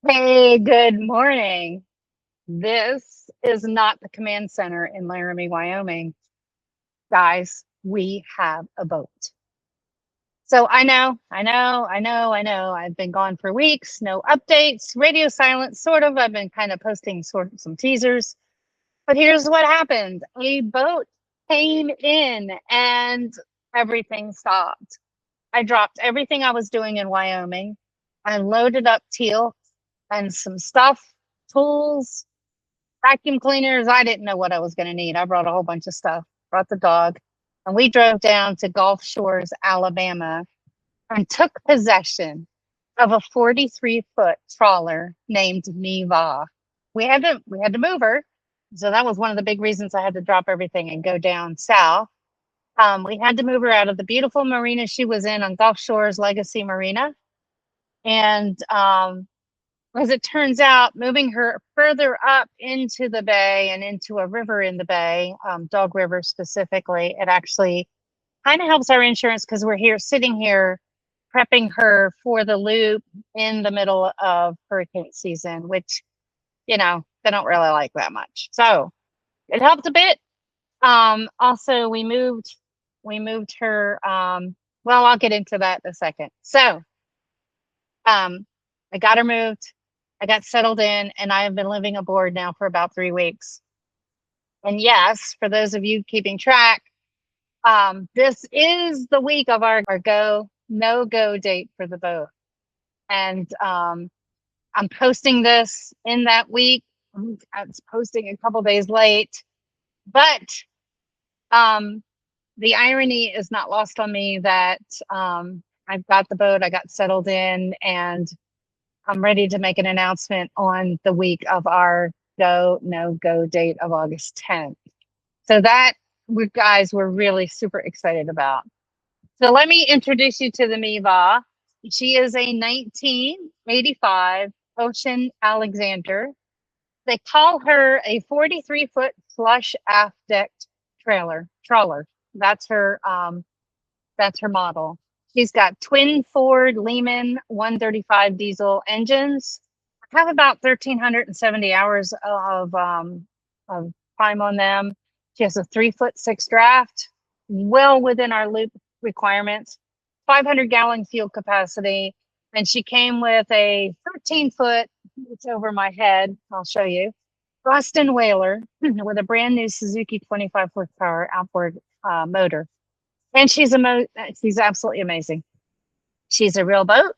Hey, good morning. This is not the command center in Laramie, Wyoming. Guys, we have a boat. So I know. I've been gone for weeks, no updates, radio silence, sort of. I've been kind of posting sort of some teasers. But here's what happened. A boat came in and everything stopped. I dropped everything I was doing in Wyoming. I loaded up teal and some stuff, tools, vacuum cleaners. I didn't know what I was going to need. I brought a whole bunch of stuff, brought the dog, and we drove down to Gulf Shores, Alabama, and took possession of a 43-foot trawler named Neva. We had to move her. So that was one of the big reasons I had to drop everything and go down south. We had to move her out of the beautiful marina she was in on Gulf Shores Legacy Marina. And as it turns out, moving her further up into the bay and into a river in the bay, Dog River specifically, it actually kind of helps our insurance because we're here sitting here prepping her for the loop in the middle of hurricane season, which, they don't really like that much. So it helped a bit. Also, we moved her. Well, I'll get into that in a second. So I got her moved. I got settled in, and I have been living aboard now for about 3 weeks. And yes, for those of you keeping track, this is the week of our no-go date for the boat. And I'm posting this in that week. I was posting a couple days late, but the irony is not lost on me that I've got the boat, I got settled in, and I'm ready to make an announcement on the week of our no-go date of August 10th. So that we're really super excited about. So let me introduce you to the Miva. She is a 1985 Ocean Alexander. They call her a 43-foot flush aft deck trawler. That's her model. She's got twin Ford Lehman 135 diesel engines. I have about 1,370 hours of time on them. She has a 3'6" draft, well within our loop requirements, 500-gallon fuel capacity, and she came with a 13-foot, it's over my head, I'll show you, Boston Whaler with a brand new Suzuki 25 horsepower outboard motor. And she's absolutely amazing. She's a real boat.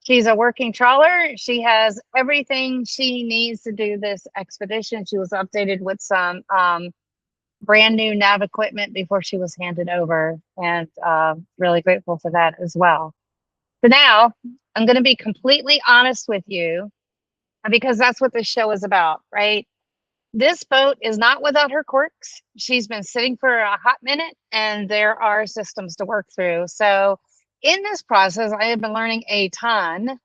She's a working trawler. She has everything she needs to do this expedition. She was updated with some brand new nav equipment before she was handed over, and really grateful for that as well. So now I'm going to be completely honest with you, because that's what this show is about, right? This boat is not without her quirks. She's been sitting for a hot minute, and there are systems to work through. So in this process, I have been learning a ton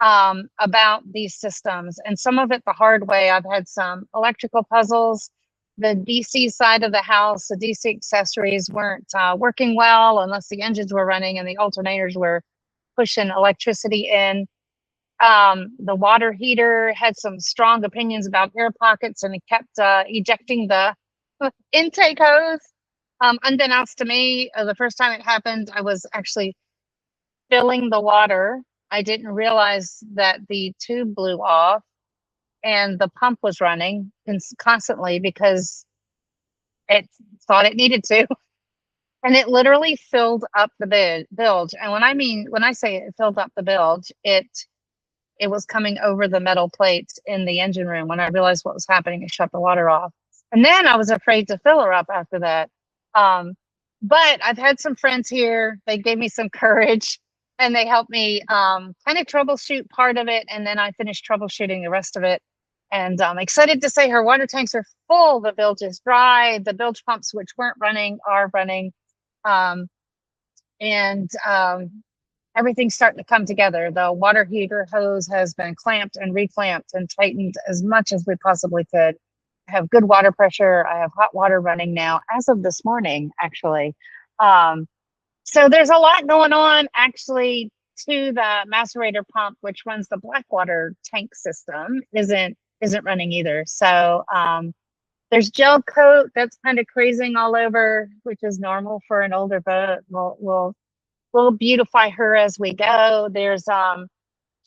about these systems, and some of it the hard way. I've had some electrical puzzles. The DC side of the house, the DC accessories weren't working well unless the engines were running and the alternators were pushing electricity in. The water heater had some strong opinions about air pockets, and it kept ejecting the intake hose. Unbeknownst to me, the first time it happened, I was actually filling the water. I didn't realize that the tube blew off and the pump was running constantly because it thought it needed to. And it literally filled up the bilge. And when I say it filled up the bilge, it was coming over the metal plates in the engine room. When I realized what was happening, it shut the water off. And then I was afraid to fill her up after that. But I've had some friends here. They gave me some courage, and they helped me kind of troubleshoot part of it. And then I finished troubleshooting the rest of it. And I'm excited to say her water tanks are full. The bilge is dry. The bilge pumps, which weren't running, are running. Everything's starting to come together. The water heater hose has been clamped and reclamped and tightened as much as we possibly could. I have good water pressure. I have hot water running now as of this morning, actually. So there's a lot going on. Actually, to the macerator pump, which runs the Blackwater tank system, isn't running either. So there's gel coat that's kind of crazing all over, which is normal for an older boat. We'll beautify her as we go. There's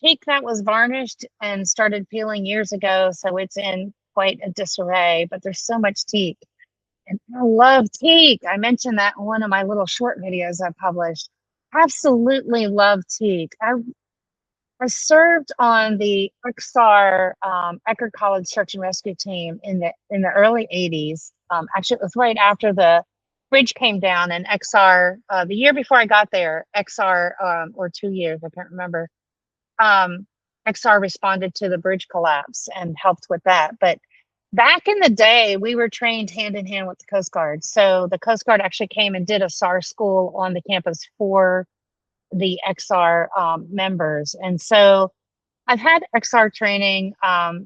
teak that was varnished and started peeling years ago, so it's in quite a disarray, but there's so much teak. And I love teak. I mentioned that in one of my little short videos I published. Absolutely love teak. I served on the XR Eckerd College Search and Rescue team in the early 80s. Actually, it was right after the bridge came down, and XR, the year before I got there, XR, or 2 years, I can't remember, XR responded to the bridge collapse and helped with that. But back in the day, we were trained hand in hand with the Coast Guard. So the Coast Guard actually came and did a SAR school on the campus for the XR members. And so I've had XR training,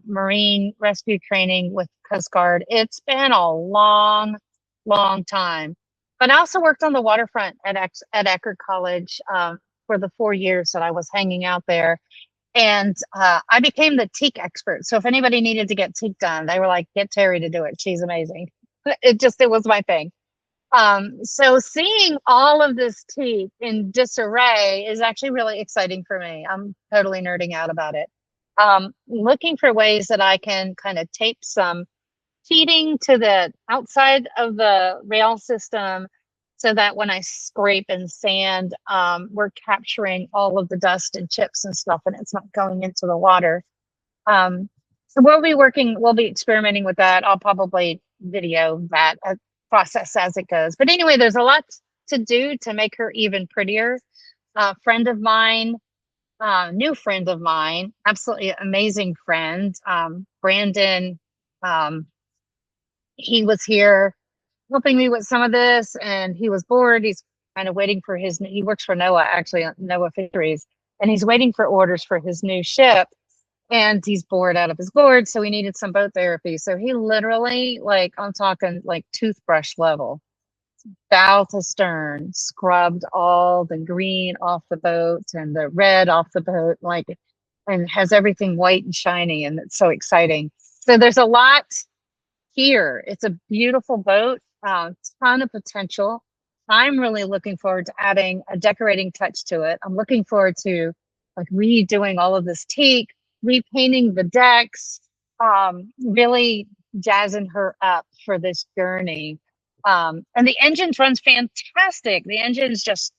Marine rescue training with Coast Guard. It's been a long, long time. But I also worked on the waterfront at Eckerd College for the 4 years that I was hanging out there. And I became the teak expert. So if anybody needed to get teak done, they were like, get Terry to do it. She's amazing. It was my thing. So seeing all of this teak in disarray is actually really exciting for me. I'm totally nerding out about it. Looking for ways that I can kind of tape some feeding to the outside of the rail system so that when I scrape and sand, we're capturing all of the dust and chips and stuff, and it's not going into the water. So we'll be experimenting with that. I'll probably video that process as it goes. But anyway, there's a lot to do to make her even prettier. Friend of mine, new friend of mine, absolutely amazing friend, Brandon. He was here helping me with some of this, and he was bored. He's kind of waiting for he works for NOAA, actually, NOAA Fisheries, and he's waiting for orders for his new ship. And he's bored out of his gourd, so he needed some boat therapy. So he literally, like, I'm talking like toothbrush level, bow to stern, scrubbed all the green off the boat and the red off the boat, like, and has everything white and shiny, and it's so exciting. So there's a lot here. It's a beautiful boat, ton of potential. I'm really looking forward to adding a decorating touch to it. I'm looking forward to like redoing all of this teak, repainting the decks, really jazzing her up for this journey. And the engines runs fantastic. The engines just,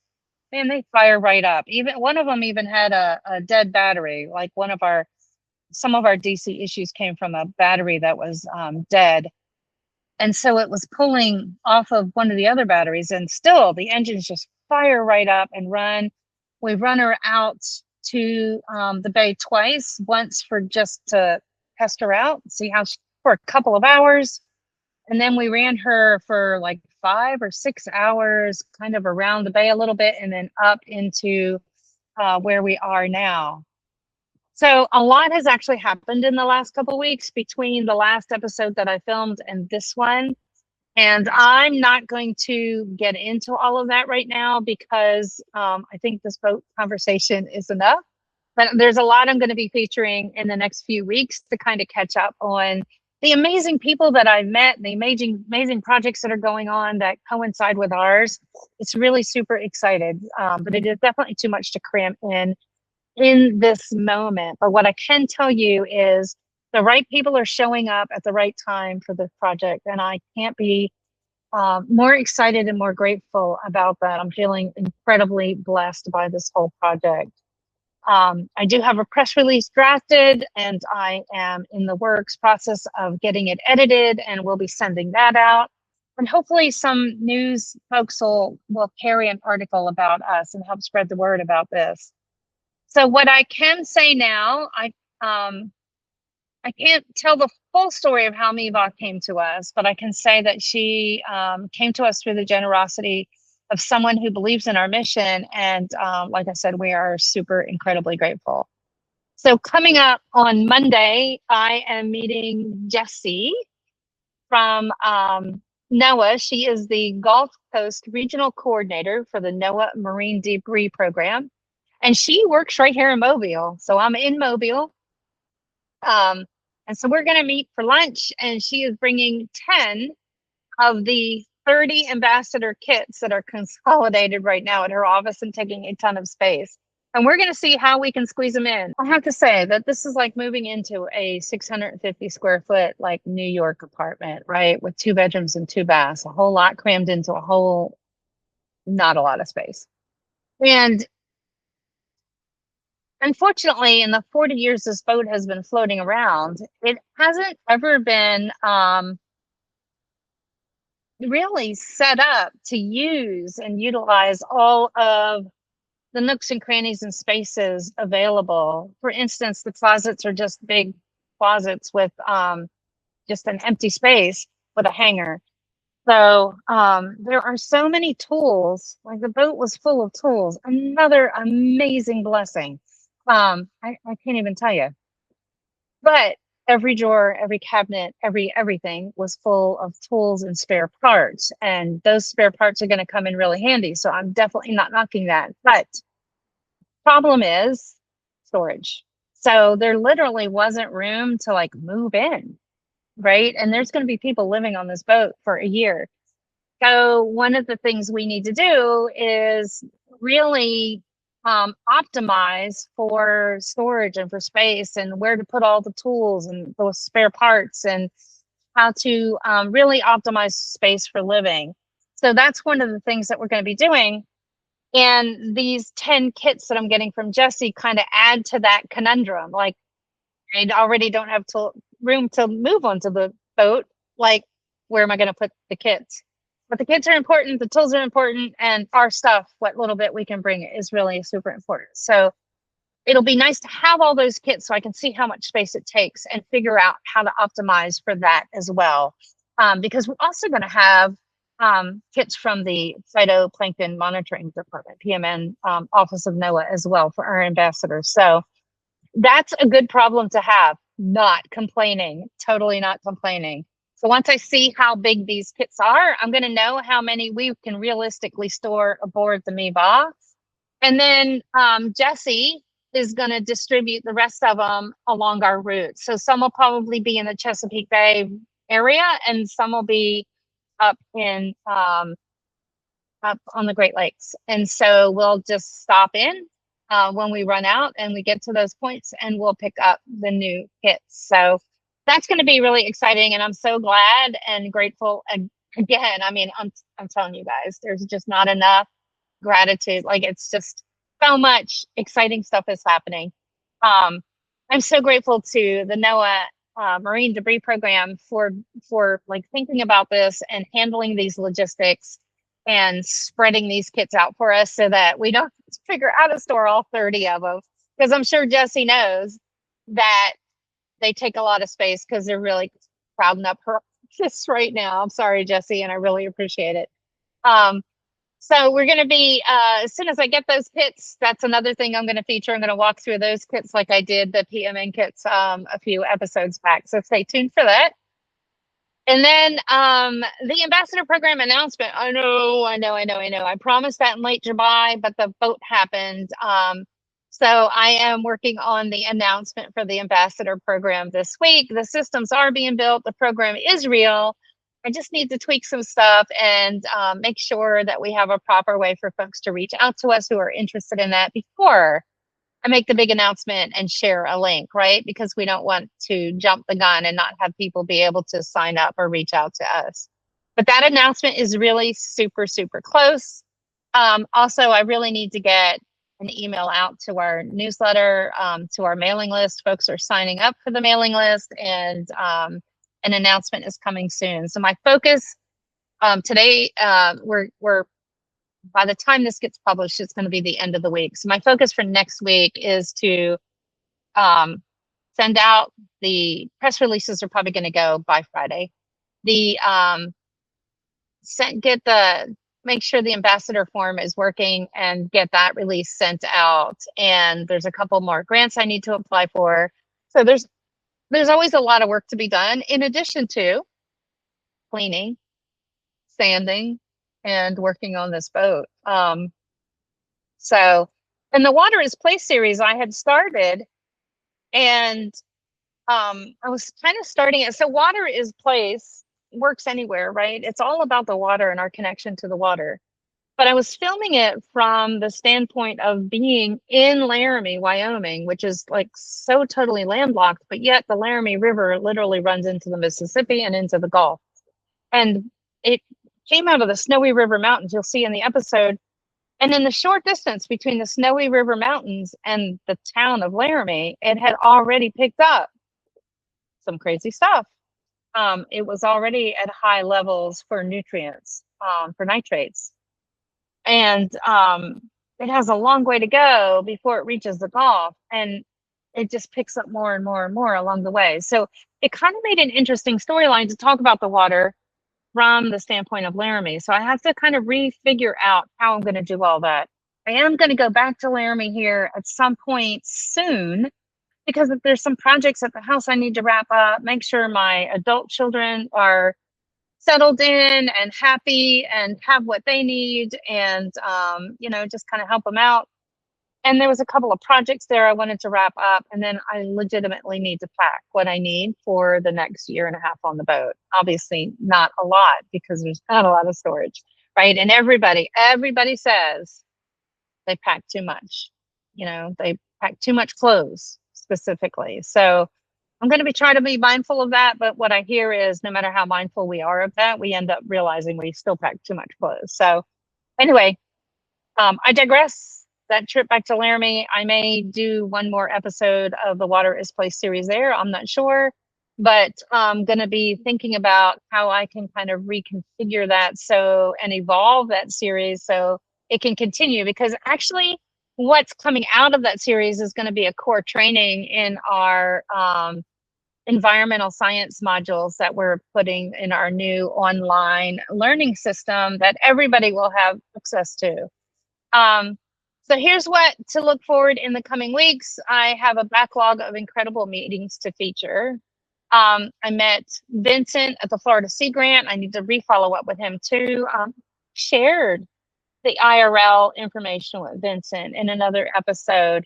man, they fire right up. Even one of them even had a dead battery. Like some of our DC issues came from a battery that was dead. And so it was pulling off of one of the other batteries, and still the engines just fire right up and run. We run her out to the bay twice, once for just to test her out, see how for a couple of hours. And then we ran her for like 5 or 6 hours, kind of around the bay a little bit, and then up into where we are now. So a lot has actually happened in the last couple of weeks between the last episode that I filmed and this one. And I'm not going to get into all of that right now because I think this boat conversation is enough. But there's a lot I'm going to be featuring in the next few weeks to kind of catch up on the amazing people that I've met, the amazing projects that are going on that coincide with ours. It's really super excited, but it is definitely too much to cram in this moment. But what I can tell you is the right people are showing up at the right time for this project, and I can't be more excited and more grateful about that. I'm feeling incredibly blessed by this whole project. I do have a press release drafted, and I am in the works process of getting it edited, and we'll be sending that out. And hopefully some news folks will carry an article about us and help spread the word about this. So what I can say now, I can't tell the full story of how Miva came to us, but I can say that she came to us through the generosity of someone who believes in our mission. And like I said, we are super incredibly grateful. So coming up on Monday, I am meeting Jessie from NOAA. She is the Gulf Coast Regional Coordinator for the NOAA Marine Debris Program. And she works right here in Mobile. So I'm in Mobile. And so we're going to meet for lunch, and she is bringing 10 of the 30 ambassador kits that are consolidated right now at her office and taking a ton of space. And we're going to see how we can squeeze them in. I have to say that this is like moving into a 650 square foot, like New York apartment, right? With 2 bedrooms and 2 baths, a whole lot crammed into a whole, not a lot of space. And unfortunately, in the 40 years this boat has been floating around, it hasn't ever been really set up to use and utilize all of the nooks and crannies and spaces available. For instance, the closets are just big closets with just an empty space with a hanger. So there are so many tools. Like the boat was full of tools. Another amazing blessing. I can't even tell you. But every drawer, every cabinet, everything was full of tools and spare parts. And those spare parts are going to come in really handy. So I'm definitely not knocking that. But problem is storage. So there literally wasn't room to like move in, right? And there's going to be people living on this boat for a year. So one of the things we need to do is really optimize for storage and for space, and where to put all the tools and those spare parts, and how to really optimize space for living. So that's one of the things that we're going to be doing. And these 10 kits that I'm getting from Jesse kind of add to that conundrum. Like, I already don't have room to move onto the boat. Like, where am I going to put the kits? But the kits are important, the tools are important, and our stuff, what little bit we can bring, is really super important. So it'll be nice to have all those kits so I can see how much space it takes and figure out how to optimize for that as well. Because we're also going to have kits from the Phytoplankton Monitoring Department, PMN, Office of NOAA as well for our ambassadors. So that's a good problem to have. Not complaining, totally not complaining. So once I see how big these kits are, I'm going to know how many we can realistically store aboard the Miba. And then Jesse is going to distribute the rest of them along our route. So some will probably be in the Chesapeake Bay area, and some will be up in up on the Great Lakes. And so we'll just stop in when we run out and we get to those points, and we'll pick up the new kits. So that's going to be really exciting. And I'm so glad and grateful. And again, I mean, I'm telling you guys, there's just not enough gratitude. Like, it's just so much exciting stuff is happening. I'm so grateful to the NOAA Marine Debris Program for like thinking about this and handling these logistics and spreading these kits out for us, so that we don't figure out how to store all 30 of them. Because I'm sure Jesse knows that they take a lot of space, because they're really crowding up her office right now. I'm sorry, Jesse, and I really appreciate it. So we're going to be, as soon as I get those kits, that's another thing I'm going to feature. I'm going to walk through those kits like I did the PMN kits a few episodes back. So stay tuned for that. And then the ambassador program announcement. I know. I promised that in late July, but the vote happened. So I am working on the announcement for the ambassador program this week. The systems are being built. The program is real. I just need to tweak some stuff and make sure that we have a proper way for folks to reach out to us who are interested in that before I make the big announcement and share a link, right? Because we don't want to jump the gun and not have people be able to sign up or reach out to us. But that announcement is really super, super close. Also, I really need to get an email out to our newsletter, to our mailing list. Folks are signing up for the mailing list, and an announcement is coming soon. So my focus today, we're by the time this gets published, it's going to be the end of the week. So my focus for next week is to send out the press releases. Are probably going to go by Friday. The make sure the ambassador form is working and get that release sent out. And there's a couple more grants I need to apply for. So there's always a lot of work to be done, in addition to cleaning, sanding, and working on this boat. So And the Water is Place series I had started, and I was kind of starting it. So Water is Place works anywhere, right? It's all about the water and our connection to the water. But I was filming it from the standpoint of being in Laramie, Wyoming, which is like so totally landlocked, but yet the Laramie River literally runs into the Mississippi and into the Gulf. And it came out of the Snowy River Mountains, you'll see in the episode. And in the short distance between the Snowy River Mountains and the town of Laramie, it had already picked up some crazy stuff. It was already at high levels for nutrients, for nitrates. And it has a long way to go before it reaches the Gulf. And it just picks up more and more and more along the way. So it kind of made an interesting storyline to talk about the water from the standpoint of Laramie. So I have to kind of refigure out how I'm going to do all that. I am going to go back to Laramie here at some point soon, because if there's some projects at the house I need to wrap up, make sure my adult children are settled in and happy and have what they need, and just kind of help them out. And there was a couple of projects there I wanted to wrap up, and then I legitimately need to pack what I need for the next year and a half on the boat. Obviously not a lot, because there's not a lot of storage, right? And everybody says they pack too much. They pack too much clothes specifically. So I'm going to be trying to be mindful of that. But what I hear is no matter how mindful we are of that, we end up realizing we still pack too much clothes. So anyway, I digress. That trip back to Laramie, I may do one more episode of the Water is Place series there. I'm not sure, but I'm going to be thinking about how I can kind of reconfigure that and evolve that series so it can continue, because actually what's coming out of that series is going to be a core training in our environmental science modules that we're putting in our new online learning system that everybody will have access to. So here's what to look forward in the coming weeks. I have a backlog of incredible meetings to feature. I met Vincent at the Florida Sea Grant. I need to refollow up with him too. Shared the IRL information with Vincent in another episode.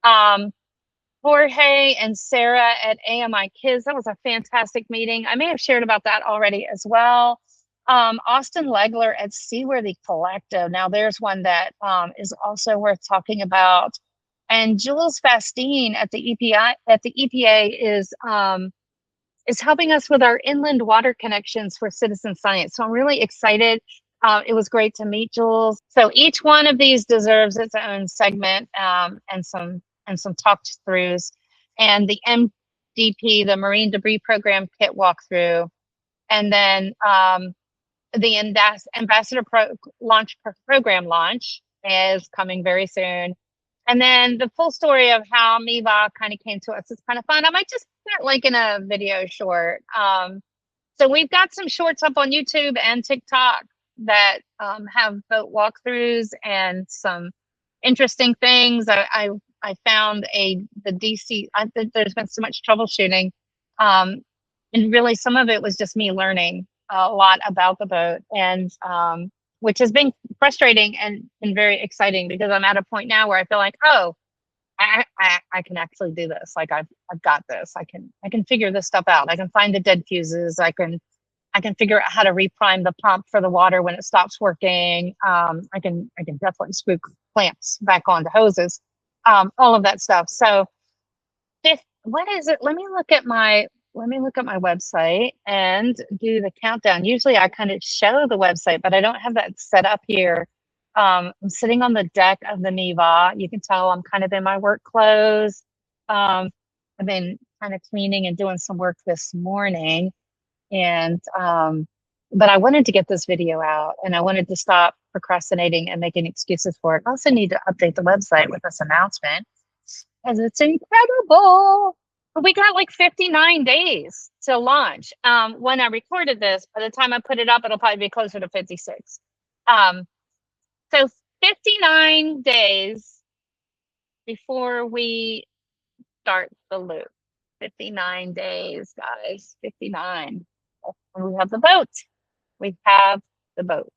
Jorge and Sarah at AMI Kids, that was a fantastic meeting. I may have shared about that already as well. Austin Legler at Seaworthy Collective. Now there's one that is also worth talking about. And Jules Fastine at the EPA is helping us with our inland water connections for citizen science. So I'm really excited. It was great to meet Jules. So each one of these deserves its own segment and some talked throughs. And the MDP, the Marine Debris Program Kit walkthrough, and then the Ambassador Program launch is coming very soon. And then the full story of how MEVA kind of came to us is kind of fun. I might just put it like in a video short. So we've got some shorts up on YouTube and TikTok that have boat walkthroughs and some interesting things. I found the DC, there's been so much troubleshooting. And really some of it was just me learning a lot about the boat, and which has been frustrating and very exciting, because I'm at a point now where I feel like, oh, I can actually do this. Like I've got this. I can figure this stuff out. I can find the dead fuses. I can figure out how to reprime the pump for the water when it stops working. I can definitely screw clamps back onto hoses. All of that stuff. So what is it? Let me look at my website and do the countdown. Usually I kind of show the website, but I don't have that set up here. I'm sitting on the deck of the MEVA. You can tell I'm kind of in my work clothes. I've been kind of cleaning and doing some work this morning. And but I wanted to get this video out, and I wanted to stop procrastinating and making excuses for it. I also need to update the website with this announcement, because it's incredible. We got like 59 days to launch. When I recorded this, by the time I put it up, it'll probably be closer to 56. So 59 days before we start the loop. 59 days, guys, 59. And we have the boat. We have the boat.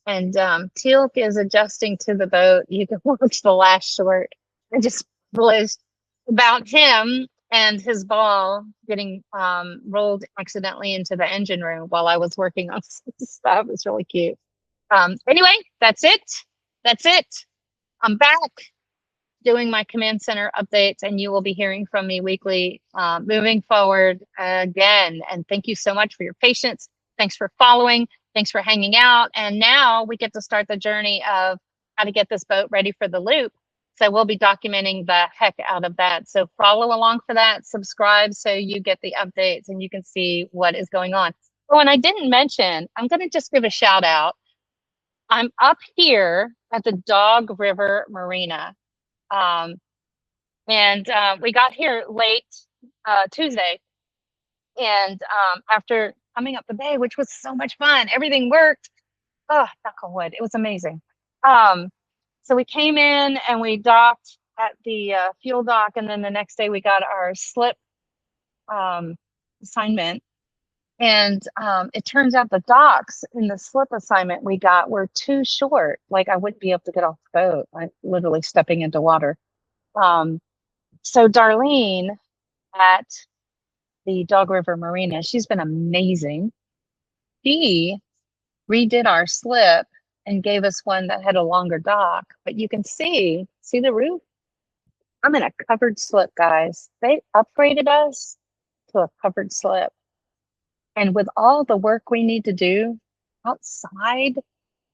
And Teal'c is adjusting to the boat. You can watch the last short. I just published about him and his ball getting rolled accidentally into the engine room while I was working on stuff. It's really cute. Anyway, that's it. That's it. I'm back doing my command center updates, and you will be hearing from me weekly moving forward again. And thank you so much for your patience. Thanks for following. Thanks for hanging out. And now we get to start the journey of how to get this boat ready for the loop. So we'll be documenting the heck out of that. So follow along for that, subscribe so you get the updates and you can see what is going on. Oh, and I didn't mention, I'm going to just give a shout out. I'm up here at the Dog River Marina. And we got here late Tuesday. And after coming up the bay, which was so much fun, everything worked. Oh, knock on wood. It was amazing. So we came in and we docked at the fuel dock. And then the next day we got our slip assignment. And it turns out the docks in the slip assignment we got were too short. Like I wouldn't be able to get off the boat. I'm literally stepping into water. So Darlene at the Dog River Marina, she's been amazing. She redid our slip and gave us one that had a longer dock, but you can see the roof? I'm in a covered slip, guys. They upgraded us to a covered slip. And with all the work we need to do outside,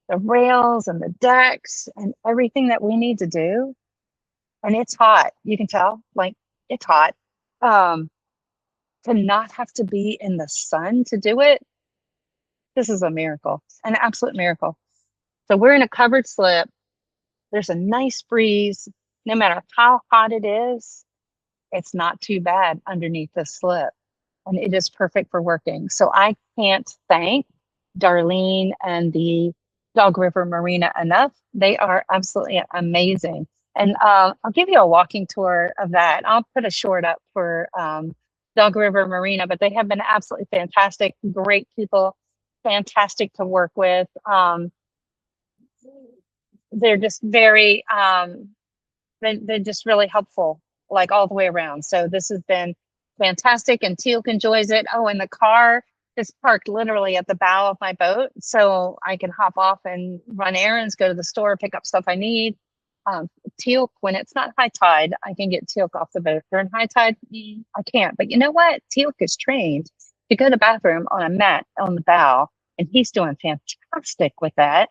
the rails and the decks and everything that we need to do, and it's hot, you can tell, like it's hot. To not have to be in the sun to do it, this is a miracle, an absolute miracle. So we're in a covered slip. There's a nice breeze. No matter how hot it is, it's not too bad underneath the slip. And it is perfect for working. So I can't thank Darlene and the Dog River Marina enough. They are absolutely amazing. And I'll give you a walking tour of that. I'll put a short up for Dog River Marina, but they have been absolutely fantastic, great people, fantastic to work with. They're just very, they're just really helpful, like all the way around. So this has been fantastic, and Teal'c enjoys it. Oh, and the car is parked literally at the bow of my boat, so I can hop off and run errands, go to the store, pick up stuff I need. Teal'c, when it's not high tide, I can get Teal'c off the boat. During high tide, I can't. But you know what? Teal'c is trained to go to the bathroom on a mat on the bow, and he's doing fantastic with that.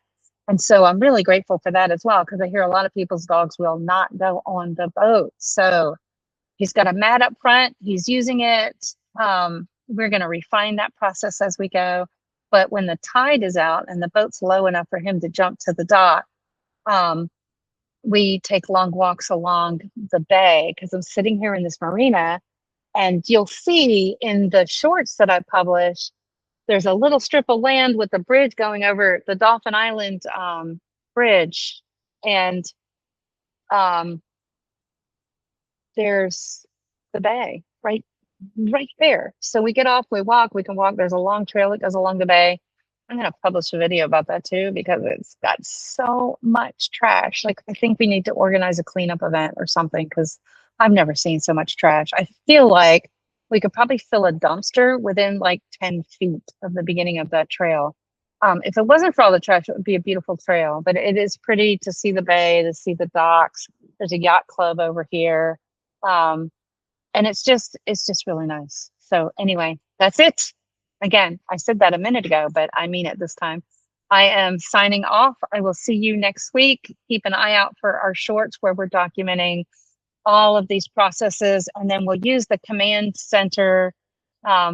And so I'm really grateful for that as well, because I hear a lot of people's dogs will not go on the boat. So he's got a mat up front. He's using it. We're going to refine that process as we go. But when the tide is out and the boat's low enough for him to jump to the dock, we take long walks along the bay, because I'm sitting here in this marina, and you'll see in the shorts that I publish, there's a little strip of land with a bridge going over the Dolphin Island bridge. And there's the bay right there. So we get off, we walk, we can walk. There's a long trail that goes along the bay. I'm going to publish a video about that too, because it's got so much trash. Like, I think we need to organize a cleanup event or something, because I've never seen so much trash. I feel like we could probably fill a dumpster within like 10 feet of the beginning of that trail. If it wasn't for all the trash, it would be a beautiful trail, but it is pretty to see the bay, to see the docks. There's a yacht club over here. And it's just really nice. So anyway, that's it. Again, I said that a minute ago, but I mean it this time. I am signing off. I will see you next week. Keep an eye out for our shorts where we're documenting all of these processes, and then we'll use the command center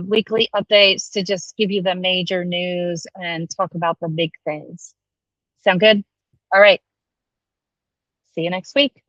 weekly updates to just give you the major news and talk about the big things. Sound good? All right. See you next week.